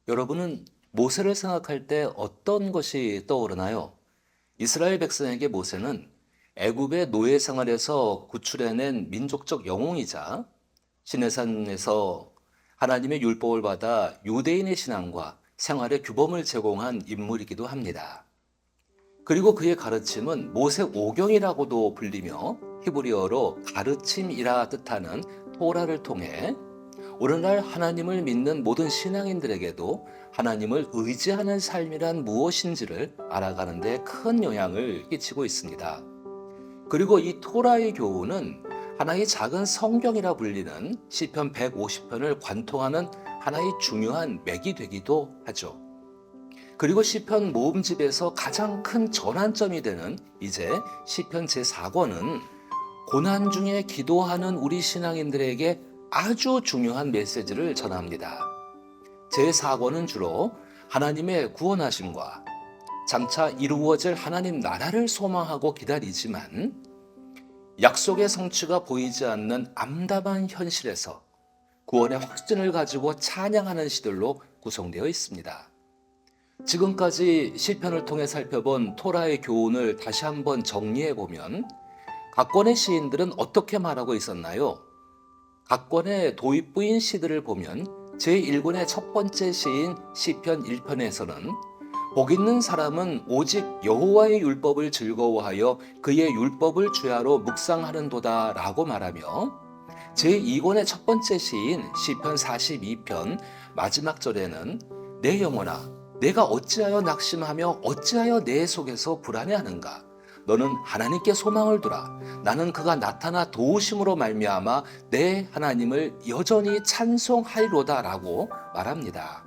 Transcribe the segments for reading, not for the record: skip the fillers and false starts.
여러분은 모세를 생각할 때 어떤 것이 떠오르나요? 이스라엘 백성에게 모세는 애굽의 노예 생활에서 구출해낸 민족적 영웅이자 시내산에서 하나님의 율법을 받아 유대인의 신앙과 생활의 규범을 제공한 인물이기도 합니다. 그리고 그의 가르침은 모세 오경이라고도 불리며 히브리어로 가르침이라 뜻하는 토라를 통해 오늘날 하나님을 믿는 모든 신앙인들에게도 하나님을 의지하는 삶이란 무엇인지를 알아가는 데 큰 영향을 끼치고 있습니다. 그리고 이 토라의 교훈은 하나의 작은 성경이라 불리는 시편 150편을 관통하는 하나의 중요한 맥이 되기도 하죠. 그리고 시편 모음집에서 가장 큰 전환점이 되는 이제 시편 제4권은 고난 중에 기도하는 우리 신앙인들에게 아주 중요한 메시지를 전합니다. 제4권은 주로 하나님의 구원하심과 장차 이루어질 하나님 나라를 소망하고 기다리지만 약속의 성취가 보이지 않는 암담한 현실에서 구원의 확신을 가지고 찬양하는 시들로 구성되어 있습니다. 지금까지 시편을 통해 살펴본 토라의 교훈을 다시 한번 정리해 보면 각 권의 시인들은 어떻게 말하고 있었나요? 각 권의 도입부인 시들을 보면 제1권의 첫 번째 시인 시편 1편에서는 복 있는 사람은 오직 여호와의 율법을 즐거워하여 그의 율법을 주야로 묵상하는도다 라고 말하며 제2권의 첫 번째 시인 시편 42편 마지막 절에는 내 영혼아 내가 어찌하여 낙심하며 어찌하여 내 속에서 불안해하는가 너는 하나님께 소망을 두라. 나는 그가 나타나 도우심으로 말미암아 내 하나님을 여전히 찬송하리로다 라고 말합니다.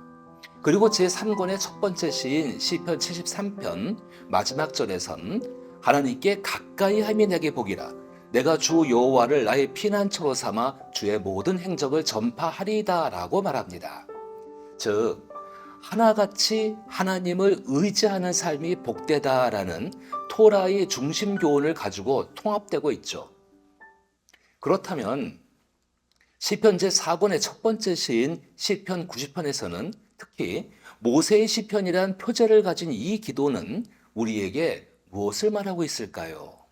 그리고 제3권의 첫 번째 시인 시편 73편 마지막 절에선 하나님께 가까이 함이 내게 복이라. 내가 주 여호와를 나의 피난처로 삼아 주의 모든 행적을 전파하리이다 라고 말합니다. 즉 하나같이 하나님을 의지하는 삶이 복되다라는 토라의 중심 교훈을 가지고 통합되고 있죠. 그렇다면 시편 제4권의 첫 번째 시인 시편 90편에서는 특히 모세의 시편이란 표제를 가진 이 기도는 우리에게 무엇을 말하고 있을까요?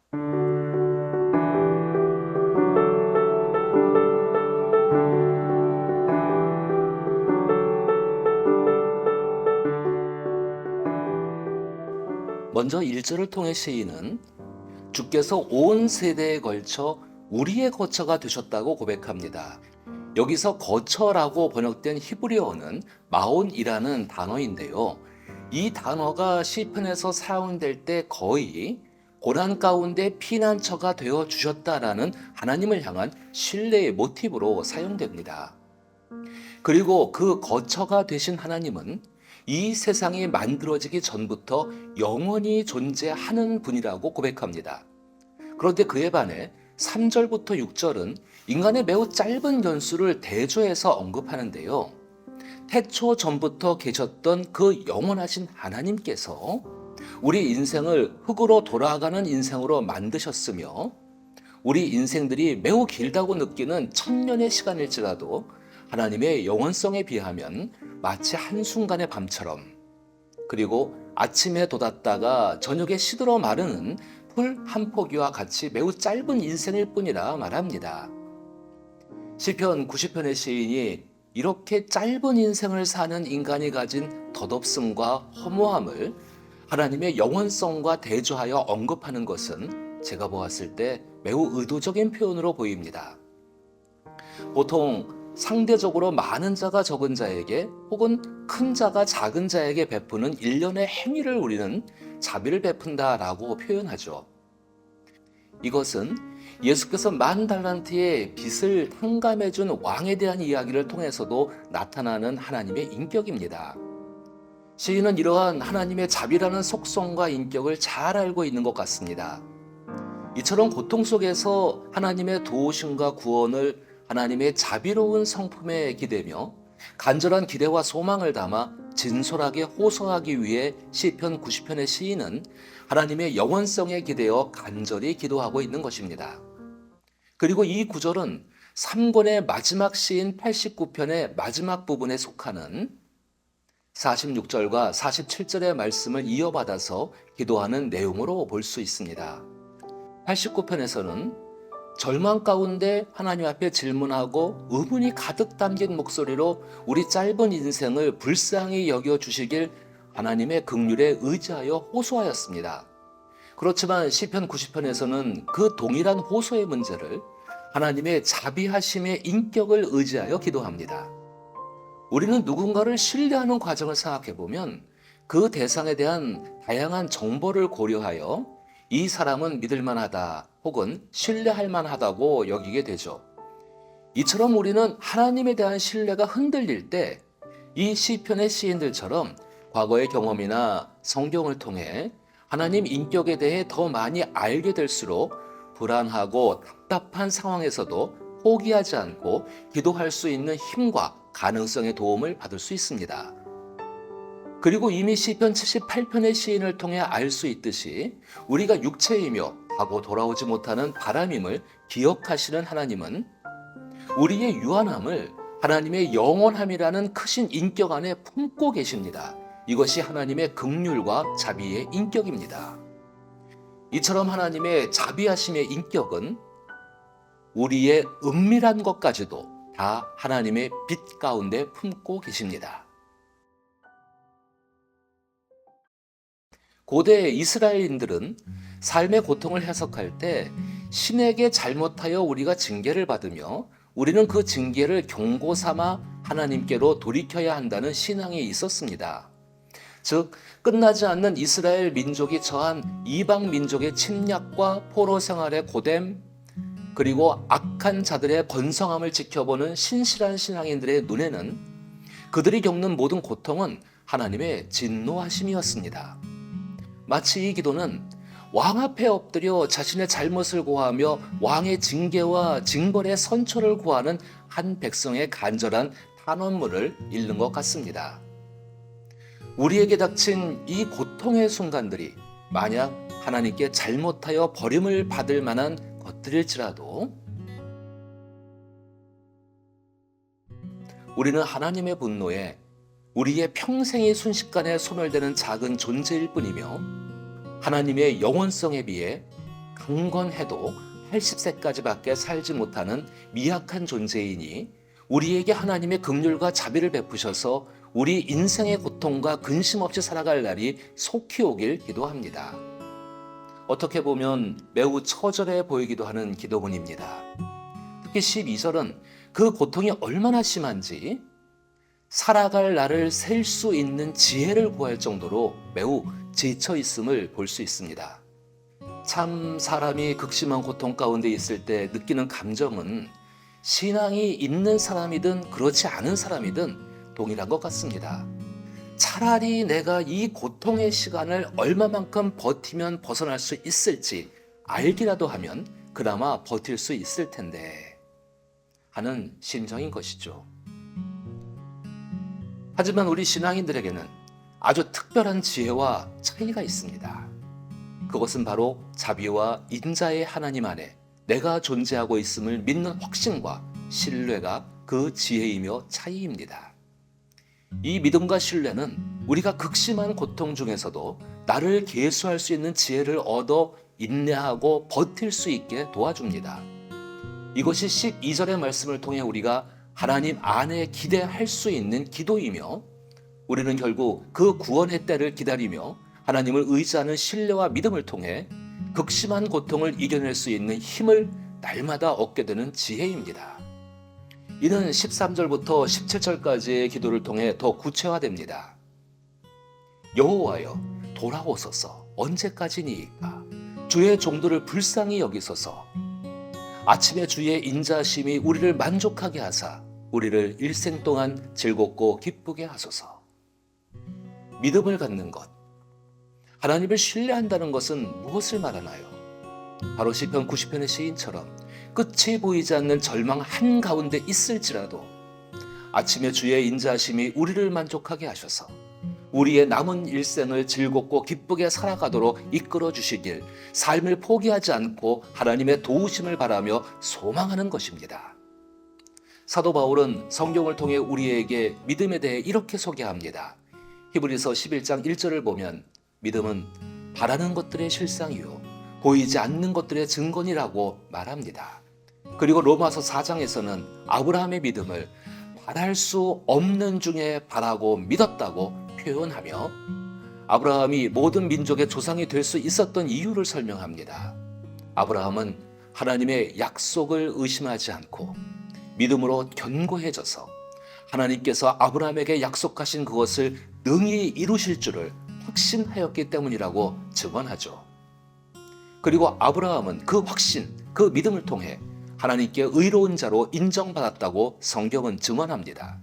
먼저 1절을 통해 시인은 주께서 온 세대에 걸쳐 우리의 거처가 되셨다고 고백합니다. 여기서 거처라고 번역된 히브리어는 마온이라는 단어인데요. 이 단어가 시편에서 사용될 때 거의 고난 가운데 피난처가 되어 주셨다라는 하나님을 향한 신뢰의 모티브로 사용됩니다. 그리고 그 거처가 되신 하나님은 이 세상이 만들어지기 전부터 영원히 존재하는 분이라고 고백합니다. 그런데 그에 반해 3절부터 6절은 인간의 매우 짧은 연수를 대조해서 언급하는데요. 태초 전부터 계셨던 그 영원하신 하나님께서 우리 인생을 흙으로 돌아가는 인생으로 만드셨으며 우리 인생들이 매우 길다고 느끼는 천년의 시간일지라도 하나님의 영원성에 비하면 마치 한순간의 밤처럼 그리고 아침에 돋았다가 저녁에 시들어 마르는 풀 한 포기와 같이 매우 짧은 인생일 뿐이라 말합니다. 시편 90편의 시인이 이렇게 짧은 인생을 사는 인간이 가진 덧없음과 허무함을 하나님의 영원성과 대조하여 언급하는 것은 제가 보았을 때 매우 의도적인 표현으로 보입니다. 보통 상대적으로 많은 자가 적은 자에게 혹은 큰 자가 작은 자에게 베푸는 일련의 행위를 우리는 자비를 베푼다라고 표현하죠. 이것은 예수께서 10,000달란트의 빚을 탕감해준 왕에 대한 이야기를 통해서도 나타나는 하나님의 인격입니다. 시인은 이러한 하나님의 자비라는 속성과 인격을 잘 알고 있는 것 같습니다. 이처럼 고통 속에서 하나님의 도우심과 구원을 하나님의 자비로운 성품에 기대며 간절한 기대와 소망을 담아 진솔하게 호소하기 위해 시편 90편의 시인은 하나님의 영원성에 기대어 간절히 기도하고 있는 것입니다. 그리고 이 구절은 3권의 마지막 시인 89편의 마지막 부분에 속하는 46절과 47절의 말씀을 이어받아서 기도하는 내용으로 볼 수 있습니다. 89편에서는 절망 가운데 하나님 앞에 질문하고 의문이 가득 담긴 목소리로 우리 짧은 인생을 불쌍히 여겨주시길 하나님의 긍휼에 의지하여 호소하였습니다. 그렇지만 시편 90편에서는 그 동일한 호소의 문제를 하나님의 자비하심의 인격을 의지하여 기도합니다. 우리는 누군가를 신뢰하는 과정을 생각해 보면 그 대상에 대한 다양한 정보를 고려하여 이 사람은 믿을 만하다 혹은 신뢰할 만하다고 여기게 되죠. 이처럼 우리는 하나님에 대한 신뢰가 흔들릴 때 이 시편의 시인들처럼 과거의 경험이나 성경을 통해 하나님 인격에 대해 더 많이 알게 될수록 불안하고 답답한 상황에서도 포기하지 않고 기도할 수 있는 힘과 가능성의 도움을 받을 수 있습니다. 그리고 이미 시편 78편의 시인을 통해 알 수 있듯이 우리가 육체이며 하고 돌아오지 못하는 바람임을 기억하시는 하나님은 우리의 유한함을 하나님의 영원함이라는 크신 인격 안에 품고 계십니다. 이것이 하나님의 긍휼과 자비의 인격입니다. 이처럼 하나님의 자비하심의 인격은 우리의 은밀한 것까지도 다 하나님의 빛 가운데 품고 계십니다. 고대 이스라엘인들은 삶의 고통을 해석할 때 신에게 잘못하여 우리가 징계를 받으며 우리는 그 징계를 경고 삼아 하나님께로 돌이켜야 한다는 신앙이 있었습니다. 즉 끝나지 않는 이스라엘 민족이 처한 이방 민족의 침략과 포로 생활의 고됨, 그리고 악한 자들의 번성함을 지켜보는 신실한 신앙인들의 눈에는 그들이 겪는 모든 고통은 하나님의 진노하심이었습니다. 마치 이 기도는 왕 앞에 엎드려 자신의 잘못을 고하며 왕의 징계와 징벌의 선처를 구하는 한 백성의 간절한 탄원문을 읽는 것 같습니다. 우리에게 닥친 이 고통의 순간들이 만약 하나님께 잘못하여 버림을 받을 만한 것들일지라도 우리는 하나님의 분노에 우리의 평생이 순식간에 소멸되는 작은 존재일 뿐이며 하나님의 영원성에 비해 강건해도 80세까지밖에 살지 못하는 미약한 존재이니 우리에게 하나님의 긍휼과 자비를 베푸셔서 우리 인생의 고통과 근심 없이 살아갈 날이 속히 오길 기도합니다. 어떻게 보면 매우 처절해 보이기도 하는 기도문입니다. 특히 12절은 그 고통이 얼마나 심한지 살아갈 날을 셀 수 있는 지혜를 구할 정도로 매우 지쳐 있음을 볼 수 있습니다. 참 사람이 극심한 고통 가운데 있을 때 느끼는 감정은 신앙이 있는 사람이든 그렇지 않은 사람이든 동일한 것 같습니다. 차라리 내가 이 고통의 시간을 얼마만큼 버티면 벗어날 수 있을지 알기라도 하면 그나마 버틸 수 있을 텐데 하는 심정인 것이죠. 하지만 우리 신앙인들에게는 아주 특별한 지혜와 차이가 있습니다. 그것은 바로 자비와 인자의 하나님 안에 내가 존재하고 있음을 믿는 확신과 신뢰가 그 지혜이며 차이입니다. 이 믿음과 신뢰는 우리가 극심한 고통 중에서도 나를 계수할 수 있는 지혜를 얻어 인내하고 버틸 수 있게 도와줍니다. 이것이 12절의 말씀을 통해 우리가 하나님 안에 기대할 수 있는 기도이며 우리는 결국 그 구원의 때를 기다리며 하나님을 의지하는 신뢰와 믿음을 통해 극심한 고통을 이겨낼 수 있는 힘을 날마다 얻게 되는 지혜입니다. 이는 13절부터 17절까지의 기도를 통해 더 구체화됩니다. 여호와여 돌아오소서 언제까지니이까 주의 종들을 불쌍히 여기소서 아침에 주의 인자심이 우리를 만족하게 하사 우리를 일생 동안 즐겁고 기쁘게 하소서. 믿음을 갖는 것, 하나님을 신뢰한다는 것은 무엇을 말하나요? 바로 시편 90편의 시인처럼 끝이 보이지 않는 절망 한가운데 있을지라도 아침에 주의 인자하심이 우리를 만족하게 하셔서 우리의 남은 일생을 즐겁고 기쁘게 살아가도록 이끌어 주시길 삶을 포기하지 않고 하나님의 도우심을 바라며 소망하는 것입니다. 사도 바울은 성경을 통해 우리에게 믿음에 대해 이렇게 소개합니다. 히브리서 11장 1절을 보면 믿음은 바라는 것들의 실상이요 보이지 않는 것들의 증거니라고 말합니다. 그리고 로마서 4장에서는 아브라함의 믿음을 바랄 수 없는 중에 바라고 믿었다고 표현하며 아브라함이 모든 민족의 조상이 될 수 있었던 이유를 설명합니다. 아브라함은 하나님의 약속을 의심하지 않고 믿음으로 견고해져서 하나님께서 아브라함에게 약속하신 그것을 능히 이루실 줄을 확신하였기 때문이라고 증언하죠. 그리고 아브라함은 그 확신, 그 믿음을 통해 하나님께 의로운 자로 인정받았다고 성경은 증언합니다.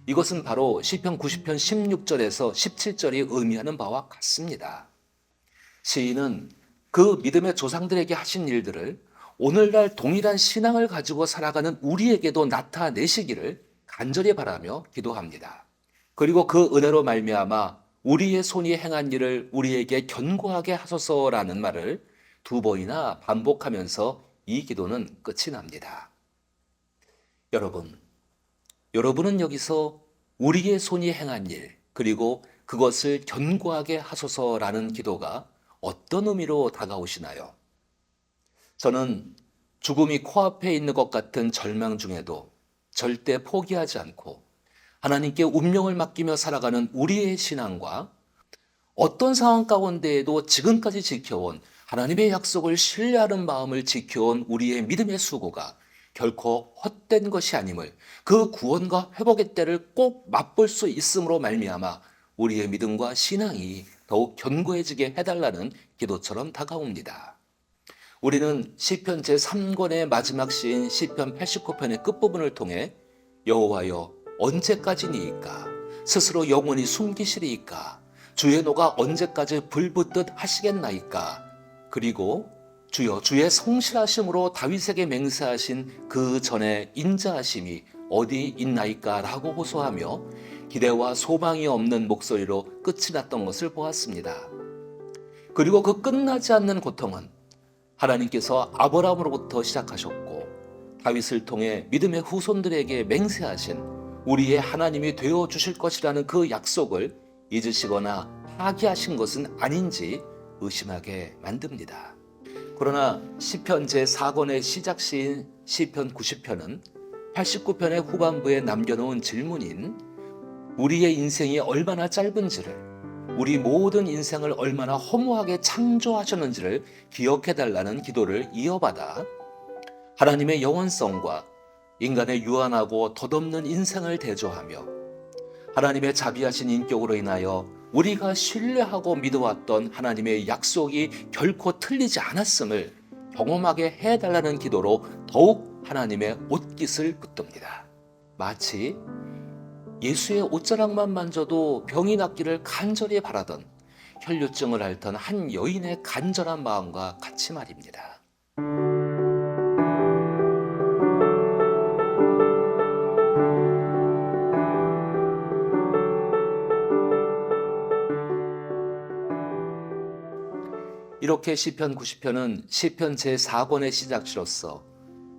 이것은 바로 시편 90편 16절에서 17절이 의미하는 바와 같습니다. 시인은 그 믿음의 조상들에게 하신 일들을 오늘날 동일한 신앙을 가지고 살아가는 우리에게도 나타내시기를 간절히 바라며 기도합니다. 그리고 그 은혜로 말미암아 우리의 손이 행한 일을 우리에게 견고하게 하소서라는 말을 2번이나 반복하면서 이 기도는 끝이 납니다. 여러분은 여기서 우리의 손이 행한 일, 그리고 그것을 견고하게 하소서라는 기도가 어떤 의미로 다가오시나요? 저는 죽음이 코앞에 있는 것 같은 절망 중에도 절대 포기하지 않고 하나님께 운명을 맡기며 살아가는 우리의 신앙과 어떤 상황 가운데에도 지금까지 지켜온 하나님의 약속을 신뢰하는 마음을 지켜온 우리의 믿음의 수고가 결코 헛된 것이 아님을, 그 구원과 회복의 때를 꼭 맛볼 수 있음으로 말미암아 우리의 믿음과 신앙이 더욱 견고해지게 해달라는 기도처럼 다가옵니다. 우리는 시편 제3권의 마지막 시인 시편 89편의 끝부분을 통해 여호와여 언제까지니이까 스스로 영원히 숨기시리이까 주의 노가 언제까지 불붙듯 하시겠나이까 그리고 주여 주의 성실하심으로 다윗에게 맹세하신 그 전에 인자하심이 어디 있나이까 라고 호소하며 기대와 소망이 없는 목소리로 끝이 났던 것을 보았습니다. 그리고 그 끝나지 않는 고통은 하나님께서 아브라함으로부터 시작하셨고 다윗을 통해 믿음의 후손들에게 맹세하신 우리의 하나님이 되어주실 것이라는 그 약속을 잊으시거나 파기하신 것은 아닌지 의심하게 만듭니다. 그러나 시편 제4권의 시작시인 시편 90편은 89편의 후반부에 남겨놓은 질문인 우리의 인생이 얼마나 짧은지를, 우리 모든 인생을 얼마나 허무하게 창조하셨는지를 기억해달라는 기도를 이어받아 하나님의 영원성과 인간의 유한하고 덧없는 인생을 대조하며 하나님의 자비하신 인격으로 인하여 우리가 신뢰하고 믿어왔던 하나님의 약속이 결코 틀리지 않았음을 경험하게 해달라는 기도로 더욱 하나님의 옷깃을 붙듭니다. 마치 예수의 옷자락만 만져도 병이 낫기를 간절히 바라던 혈류증을 앓던 한 여인의 간절한 마음과 같이 말입니다. 이렇게 시편 90편은 시편 제4권의 시작시로서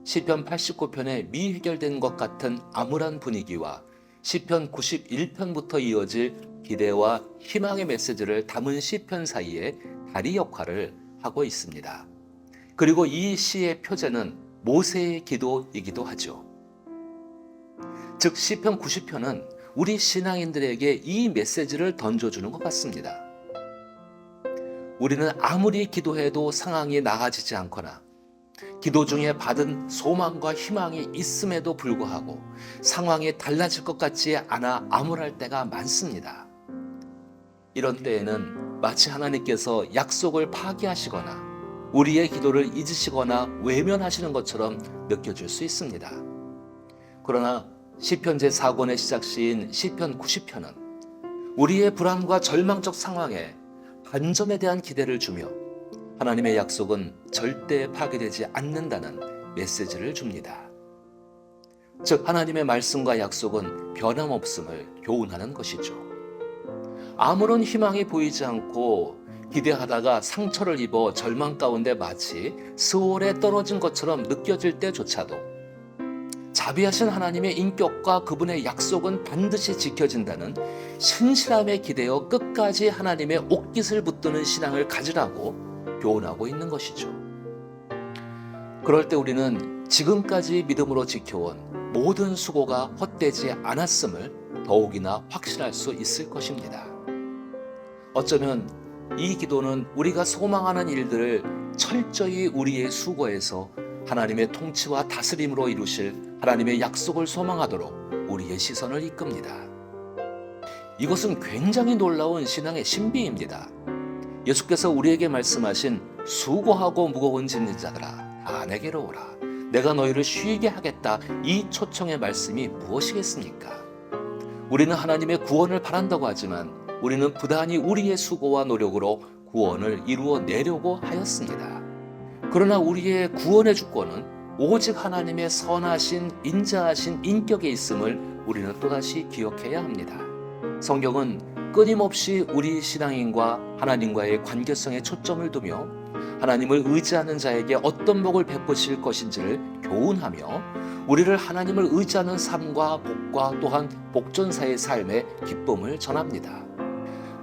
시편 89편의 미해결된 것 같은 암울한 분위기와 시편 91편부터 이어질 기대와 희망의 메시지를 담은 시편 사이에 다리 역할을 하고 있습니다. 그리고 이 시의 표제는 모세의 기도이기도 하죠. 즉 시편 90편은 우리 신앙인들에게 이 메시지를 던져주는 것 같습니다. 우리는 아무리 기도해도 상황이 나아지지 않거나 기도 중에 받은 소망과 희망이 있음에도 불구하고 상황이 달라질 것 같지 않아 암울할 때가 많습니다. 이런 때에는 마치 하나님께서 약속을 파기하시거나 우리의 기도를 잊으시거나 외면하시는 것처럼 느껴질 수 있습니다. 그러나 시편 제4권의 시작시인 시편 90편은 우리의 불안과 절망적 상황에 반전에 대한 기대를 주며 하나님의 약속은 절대 파괴되지 않는다는 메시지를 줍니다. 즉 하나님의 말씀과 약속은 변함없음을 교훈하는 것이죠. 아무런 희망이 보이지 않고 기대하다가 상처를 입어 절망 가운데 마치 스월에 떨어진 것처럼 느껴질 때조차도 자비하신 하나님의 인격과 그분의 약속은 반드시 지켜진다는 신실함에 기대어 끝까지 하나님의 옥깃을 붙드는 신앙을 가지라고 교훈하고 있는 것이죠. 그럴 때 우리는 지금까지 믿음으로 지켜온 모든 수고가 헛되지 않았음을 더욱이나 확신할 수 있을 것입니다. 어쩌면 이 기도는 우리가 소망하는 일들을 철저히 우리의 수고에서 하나님의 통치와 다스림으로 이루실 하나님의 약속을 소망하도록 우리의 시선을 이끕니다. 이것은 굉장히 놀라운 신앙의 신비입니다. 예수께서 우리에게 말씀하신 수고하고 무거운 짐진 자들아 다 내게로 오라 내가 너희를 쉬게 하겠다 이 초청의 말씀이 무엇이겠습니까? 우리는 하나님의 구원을 바란다고 하지만 우리는 부단히 우리의 수고와 노력으로 구원을 이루어내려고 하였습니다. 그러나 우리의 구원의 주권은 오직 하나님의 선하신 인자하신 인격에 있음을 우리는 또다시 기억해야 합니다. 성경은 끊임없이 우리 신앙인과 하나님과의 관계성에 초점을 두며 하나님을 의지하는 자에게 어떤 복을 베푸실 것인지를 교훈하며 우리를 하나님을 의지하는 삶과 복과 또한 복전사의 삶의 기쁨을 전합니다.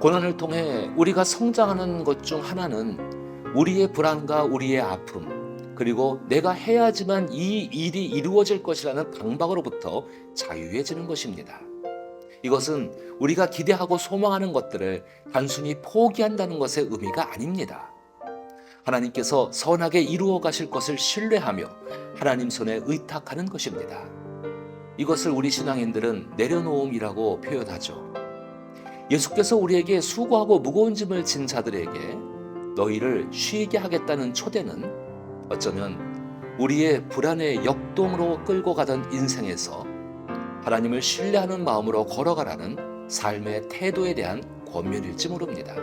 고난을 통해 우리가 성장하는 것 중 하나는 우리의 불안과 우리의 아픔 그리고 내가 해야지만 이 일이 이루어질 것이라는 강박으로부터 자유해지는 것입니다. 이것은 우리가 기대하고 소망하는 것들을 단순히 포기한다는 것의 의미가 아닙니다. 하나님께서 선하게 이루어 가실 것을 신뢰하며 하나님 손에 의탁하는 것입니다. 이것을 우리 신앙인들은 내려놓음이라고 표현하죠. 예수께서 우리에게 수고하고 무거운 짐을 진 자들에게 너희를 쉬게 하겠다는 초대는 어쩌면 우리의 불안의 역동으로 끌고 가던 인생에서 하나님을 신뢰하는 마음으로 걸어가라는 삶의 태도에 대한 권면일지 모릅니다.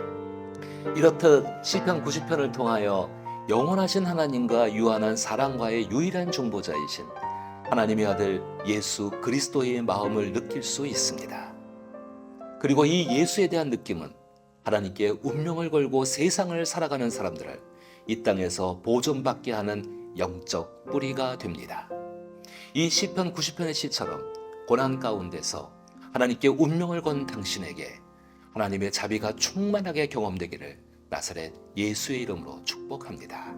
이렇듯 시편 90편을 통하여 영원하신 하나님과 유한한 사랑과의 유일한 중보자이신 하나님의 아들 예수 그리스도의 마음을 느낄 수 있습니다. 그리고 이 예수에 대한 느낌은 하나님께 운명을 걸고 세상을 살아가는 사람들을 이 땅에서 보존받게 하는 영적 뿌리가 됩니다. 이 시편 90편의 시처럼 고난 가운데서 하나님께 운명을 건 당신에게 하나님의 자비가 충만하게 경험되기를 나사렛 예수의 이름으로 축복합니다.